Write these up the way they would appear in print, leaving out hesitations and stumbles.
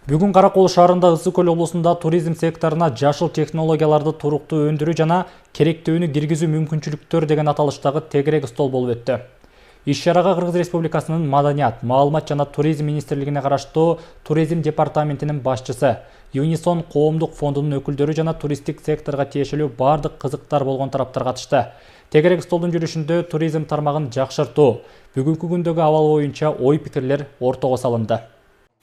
Бүгүн Каракол шаарында Ысык Көл облусунда туризм секторуна жашыл технологияларды туруктуу өндүрүү жана керектүүнү киргизүү мүмкүнчүлүктөр деген аталыштагы тегерек стол болуп өттү. Иш-чарага Кыргыз Республикасынын Маданият, Маалымат жана туризм министрлигине караштуу туризм департаментинин башчысы, Юнисон коомдук фондунун өкүлдөрү жана туристтик секторго тиешелүү бардык кызыктар болгон тараптар катышты. Тегерек столдун жүрүшүндө туризм тармагын жакшыртуу, бүгүнкү күндөгү абал боюнча ой-пикирлер ортого салынды.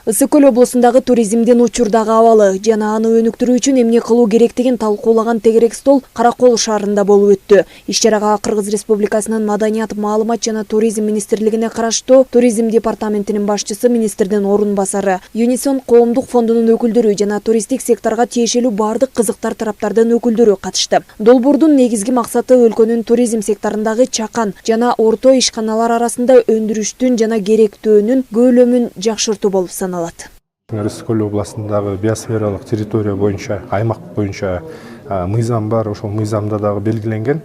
Ысык Көл облусундагы туризмдин учурдагы абалы жана аны өнүктүрүү үчүн эмне кылуу керектигин талкуулаган тегерек стол Каракол шаарында болуп өттү. Иш-чарага Кыргыз Республикасынын Маданият, Маалымат жана туризм министрлигине караштуу туризм департаментинин башчысы, министрдин орун басары, Юнисон коомдук фондунун өкүлдөрү жана туристтик секторго тиешелүү бардык кызыктар тараптардын өкүлдөрү катышты. Долбоордун негизги максаты өлкөнүн туризм секторундагы чакан жана орто ишканалар арасында өндүрүштүн жана керектөөнүн көлөмүн жакшыртуу болуп саналат. Ысык Көл областындагы биосфералык территория боюнча, аймак боюнча мыйзам бар. Ошол мыйзамда дагы белгиленген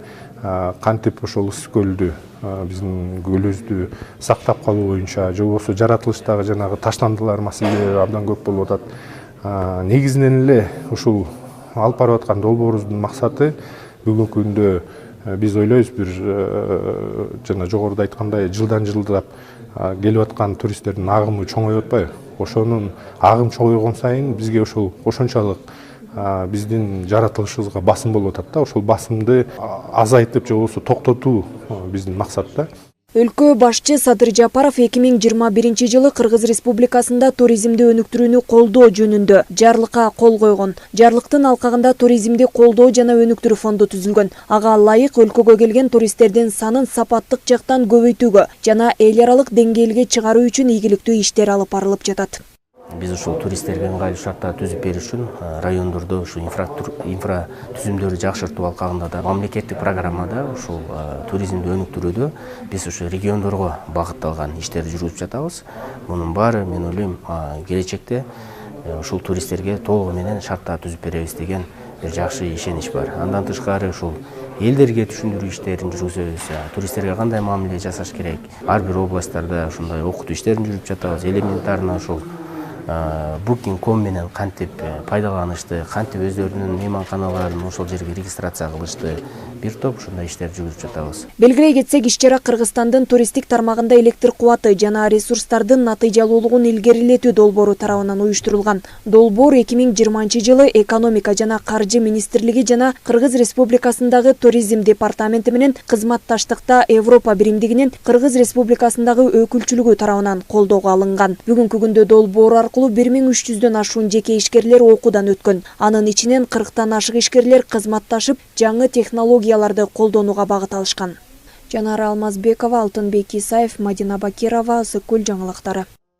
кантип ошол Ысык Көлдү, биздин көлүбүздү сактап калуу боюнча, же болбосо жаратылыштагы жанагы таштандылар маселелери абдан көп болуп атат. Негизинен эле ушул алып барып аткан долбоорубуздун максаты бүгүнкү күндө биз ойлойбуз, бир жана жогоруда айткандай жылдан жылдап келип аткан туристтердин агымы чоңоюп атпайбы? Ошонун агым чоңойгон сайын бизге ошол ошончолук биздин жаратылышыбызга басым болуп атат да. Ошол басымды азайтып же болбосо токтотуу биздин максат да. Өлкө башчы Садыр Жапаров 2021 жылы Кыргыз Республикасында туризмди өнүктүрүүнү колдоо жөнүндө жарлыкка кол койгон. Жарлыктын алкагында туризмди колдоо жана өнүктүрүү фонду түзүлгөн. Ага ылайык өлкөгө келген туристтердин санын сапаттык жактан көбөйтүүгө жана эл аралык деңгээлге чыгаруу үчүн ийгиликтүү иштер алып барылып жатат. Биз ушул туристтерге ыңгайлуу шарттар түзүп берүү үчүн райондордо ушу инфра түзүмдөрү жакшыртуу алкагында да мамлекеттик программада ушул туризмди өнүктүрүүдө биз ушу региондорго багытталган иштерди жүргүзүп жатабыз. Мунун баары, мен ойлойм, келечекте ушул туристтерге толугу менен шарттар түзүп беребиз деген бир жакшы ишенич бар. Андан тышкары ушул элдерге түшүндүрүү иштерин жүргүзөбүз. Туристтерге кандай мамиле жасаш керек? Ар бир областтарда ушундай окутуу иштерин жүргүзүп жатабыз. Элементарно ушул Booking.com менен кантип пайдаланышты, кантип өздөрүнүн мейманканаларын ошол жерге регистрация кылышты, бир топ ушундай иштер жүргүзүп жатабыз. Белгилей кетсек, иш-чара Кыргызстандын туристтик тармагында электр кубаты жана ресурстардын натыйжалуулугун илгерилетүү долбоору тарабынан уюштурулган. Долбоор 2020 жылы экономика жана каржы министрлиги жана Кыргыз Республикасындагы туризм департаменти менен кызматташтыкта Европа биримдигинин Кыргыз Республикасындагы өкүлчүлүгү тарабынан колдоого алынган. Бүгүнкү күндө долбоор аркылуу 1300-дөн ашуун жеке ишкерлер окуудан өткөн. Анын ичинен 40тан ашык ишкерлер кызматташып, жаңы технологияларды колдонууга багыт алышкан. Жанара Алмазбекова, Алтынбек Исаев, Мадина Бакирова, Ысык Көл жаңылыктары.